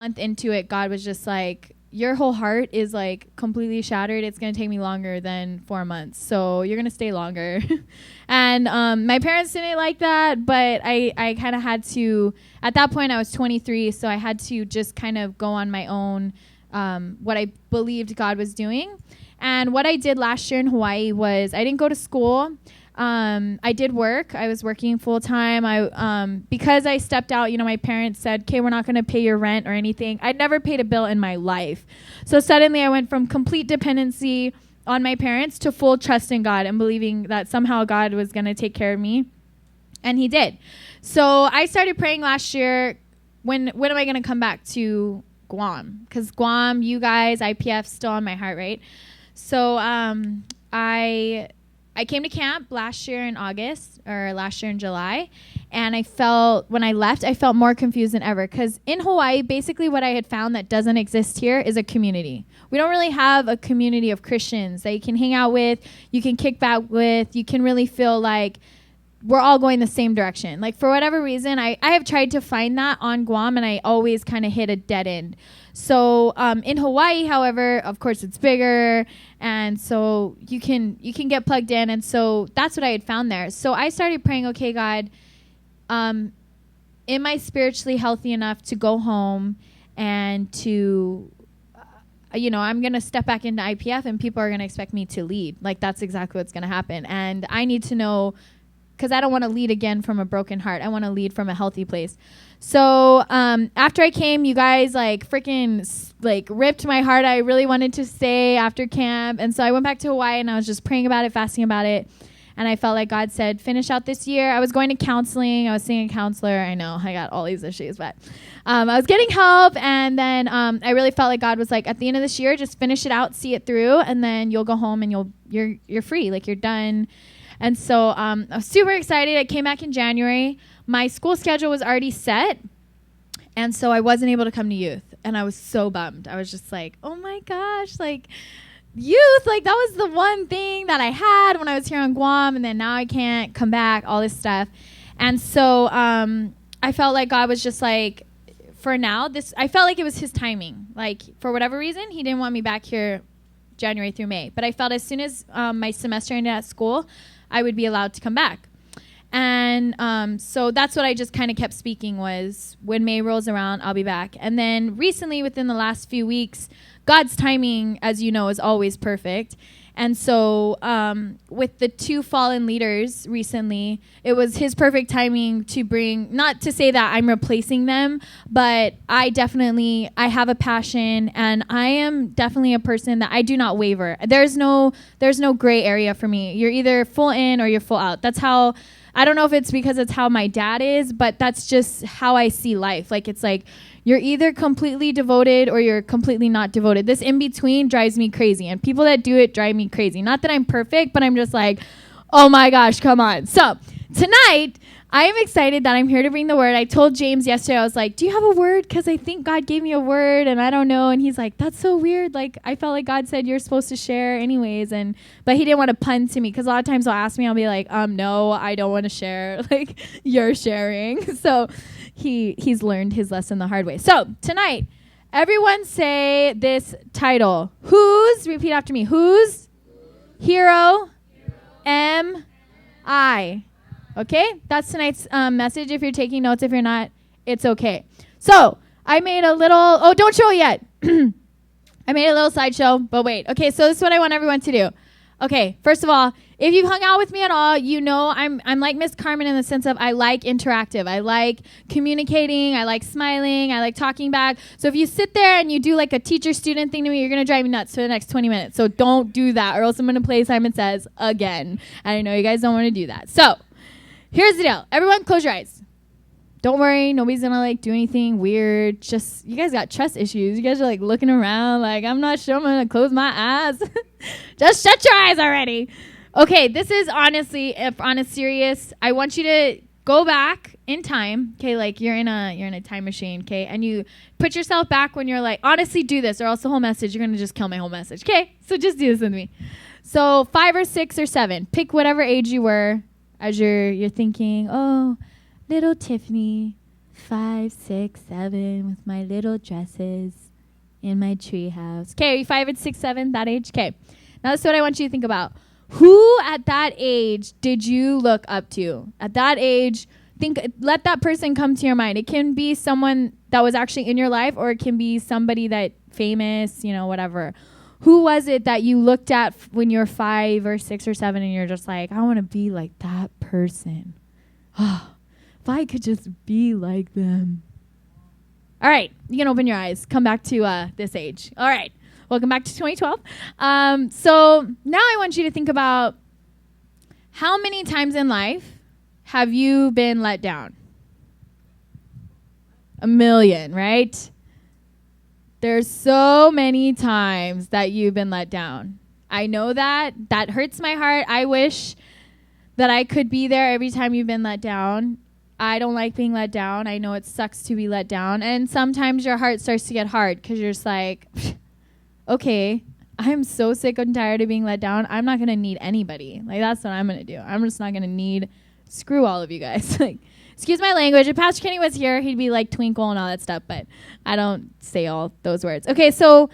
month into it, God was just like, your whole heart is like completely shattered. It's going to take me longer than 4 months. So you're going to stay longer. And my parents didn't like that, but I kind of had to, at that point I was 23. So I had to just kind of go on my own, what I believed God was doing. And what I did last year in Hawaii was I didn't go to school. I did work. I was working full time. Because I stepped out, my parents said, okay, we're not going to pay your rent or anything. I'd never paid a bill in my life. So suddenly I went from complete dependency on my parents to full trust in God and believing that somehow God was going to take care of me. And he did. So I started praying last year, when am I going to come back to Guam? Because Guam, you guys, IPF, still on my heart, right? So I came to camp last year in August, or last year in July, and when I left, I felt more confused than ever, because in Hawaii, basically what I had found that doesn't exist here is a community. We don't really have a community of Christians that you can hang out with, you can kick back with, you can really feel like we're all going the same direction. Like, for whatever reason, I have tried to find that on Guam, and I always kind of hit a dead end. So in Hawaii, however, of course it's bigger, and so you can get plugged in, and so that's what I had found there. So I started praying, okay, God, am I spiritually healthy enough to go home and to, I'm going to step back into IPF and people are going to expect me to lead. Like, that's exactly what's going to happen. And I need to know, because I don't want to lead again from a broken heart. I want to lead from a healthy place. So after I came, you guys ripped my heart. I really wanted to stay after camp. And so I went back to Hawaii and I was just praying about it, fasting about it. And I felt like God said, finish out this year. I was going to counseling. I was seeing a counselor. I know I got all these issues, but I was getting help. And then I really felt like God was like, at the end of this year, just finish it out, see it through, and then you'll go home and you're free. Like, you're done. And so I was super excited. I came back in January. My school schedule was already set, and so I wasn't able to come to youth. And I was so bummed. I was just like, oh my gosh, like, youth, like, that was the one thing that I had when I was here on Guam, and then now I can't come back, all this stuff. And so I felt like God was just like, for now, I felt like it was his timing. Like, for whatever reason, he didn't want me back here January through May. But I felt as soon as my semester ended at school, I would be allowed to come back. And so that's what I just kind of kept speaking, was when May rolls around, I'll be back. And then recently, within the last few weeks, God's timing, as you know, is always perfect. And so with the 2 fallen leaders recently, it was his perfect timing to bring, not to say that I'm replacing them, but I have a passion, and I am definitely a person that I do not waver. There's no gray area for me. You're either full in or you're full out. That's how, I don't know if it's because it's how my dad is, but that's just how I see life. Like, it's like, you're either completely devoted or you're completely not devoted. This in between drives me crazy, and people that do it drive me crazy. Not that I'm perfect, but I'm just like, oh my gosh, come on. So tonight, I am excited that I'm here to bring the word. I told James yesterday, I was like, do you have a word? Because I think God gave me a word and I don't know. And he's like, that's so weird. Like, I felt like God said you're supposed to share anyways. But he didn't want to pun to me, because a lot of times he'll ask me, I'll be like, no, I don't want to share. Like, you're sharing. So he's learned his lesson the hard way. So tonight, everyone say this title. Repeat after me. Whose hero am I? Okay, that's tonight's message. If you're taking notes, if you're not, it's okay. So I made a little, don't show it yet. I made a little slideshow, but wait. Okay, so this is what I want everyone to do. Okay, first of all, if you've hung out with me at all, you know I'm like Miss Carmen in the sense of I like interactive. I like communicating. I like smiling. I like talking back. So if you sit there and you do like a teacher-student thing to me, you're going to drive me nuts for the next 20 minutes. So don't do that, or else I'm going to play Simon Says again. And I know you guys don't want to do that. So here's the deal. Everyone close your eyes. Don't worry. Nobody's going to like do anything weird. Just, you guys got trust issues. You guys are like looking around like, I'm not sure I'm going to close my eyes. Just shut your eyes already. Okay, this is honestly, if on a serious, I want you to go back in time. Okay, like you're in a time machine. Okay, and you put yourself back when you're like, honestly, do this, or else the whole message, you're gonna just kill my whole message. Okay, so just do this with me. So 5 or 6 or 7, pick whatever age you were as you're thinking. Oh, little Tiffany, 5, 6, 7 with my little dresses in my treehouse. Okay, are you 5 and 6, 7, that age? Okay. Now this is what I want you to think about. Who at that age did you look up to? At that age, let that person come to your mind. It can be someone that was actually in your life, or it can be somebody that famous, whatever. Who was it that you looked at when you were 5 or 6 or 7 and you're just like, I want to be like that person. Oh, if I could just be like them. All right, you can open your eyes. Come back to this age. All right, welcome back to 2012. So now I want you to think about how many times in life have you been let down? 1 million, right? There's so many times that you've been let down. I know that. That hurts my heart. I wish that I could be there every time you've been let down. I don't like being let down. I know it sucks to be let down. And sometimes your heart starts to get hard because you're just like, okay, I'm so sick and tired of being let down. I'm not going to need anybody. Like, that's what I'm going to do. I'm just not going to need, screw all of you guys. Like, excuse my language. If Pastor Kenny was here, he'd be like twinkle and all that stuff, but I don't say all those words. Okay, so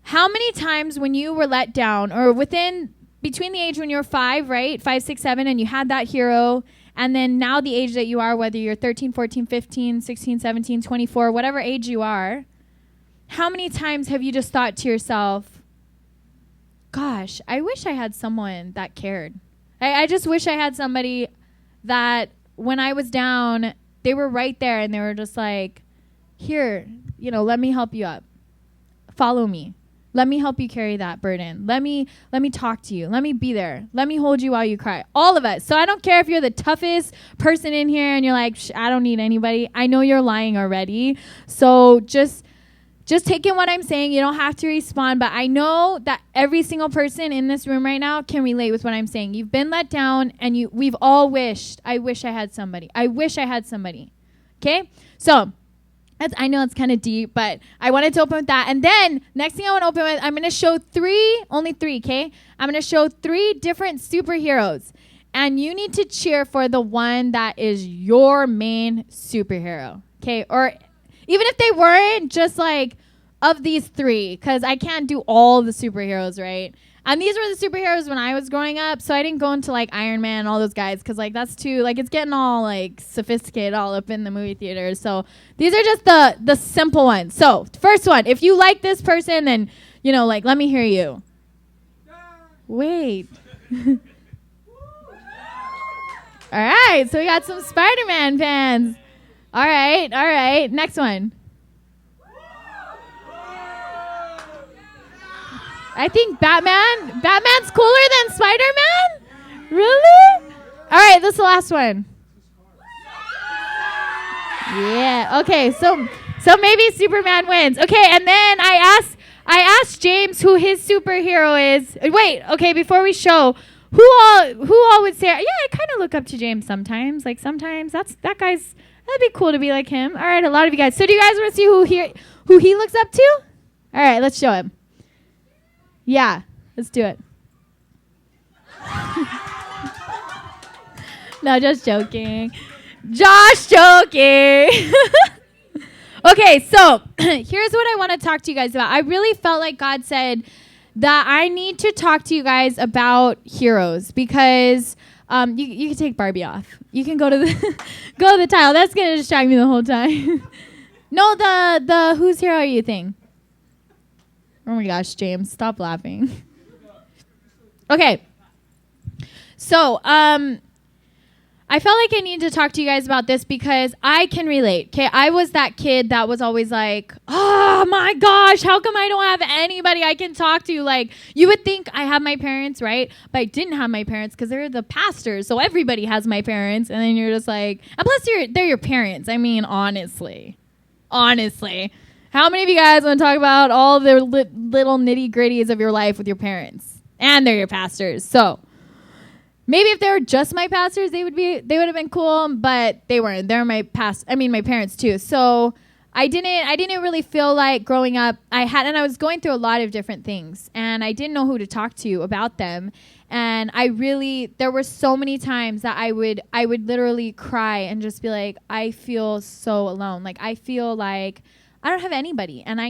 how many times when you were let down, or between the age when you were 5, right? 5, 6, 7, and you had that hero, and then now the age that you are, whether you're 13, 14, 15, 16, 17, 24, whatever age you are, how many times have you just thought to yourself, gosh, I wish I had someone that cared. I just wish I had somebody that when I was down, they were right there and they were just like, here, let me help you up. Follow me. Let me help you carry that burden. Let me talk to you. Let me be there. Let me hold you while you cry. All of us. So I don't care if you're the toughest person in here and you're like, I don't need anybody. I know you're lying already. So just take in what I'm saying. You don't have to respond, but I know that every single person in this room right now can relate with what I'm saying. You've been let down, and we've all wished, I wish I had somebody. I wish I had somebody. Okay? So I know it's kind of deep, but I wanted to open with that. And then next thing I want to open with, I'm going to show only three, okay? I'm going to show 3 different superheroes. And you need to cheer for the one that is your main superhero, okay? Or even if they weren't, just like of these 3, because I can't do all the superheroes, right? And these were the superheroes when I was growing up, so I didn't go into like Iron Man and all those guys, because like that's too, like it's getting all like sophisticated all up in the movie theaters. So these are just the simple ones. So first one, if you like this person, then like let me hear you. Wait. All right, so we got some Spider-Man fans. All right. Next one. I think Batman's cooler than Spider-Man? Really? All right, this is the last one. Yeah, okay, so maybe Superman wins. Okay, and then I asked James who his superhero is. Wait, okay, before we show, who all would say, yeah, I kind of look up to James sometimes. Like sometimes that'd be cool to be like him. All right, a lot of you guys. So do you guys want to see who he looks up to? All right, let's show him. Yeah, let's do it. No, just joking. Josh joking. Okay, so here's what I want to talk to you guys about. I really felt like God said that I need to talk to you guys about heroes, because you can take Barbie off. You can go to the title. That's gonna distract me the whole time. No, the whose hero are you thing. Oh my gosh, James, stop laughing. Okay. So, I felt like I needed to talk to you guys about this because I can relate. Okay, I was that kid that was always like, oh my gosh, how come I don't have anybody I can talk to? Like, you would think I have my parents, right? But I didn't have my parents because they're the pastors, so everybody has my parents. And then you're just like, and plus they're your parents. I mean, honestly. How many of you guys want to talk about all the little nitty-gritties of your life with your parents? And they're your pastors. So maybe if they were just my pastors, they would have been cool, but they weren't. They're my parents too. So I didn't really feel like growing up and I was going through a lot of different things and I didn't know who to talk to about them. And there were so many times that I would literally cry and just be like, I feel so alone. Like I feel like I don't have anybody and I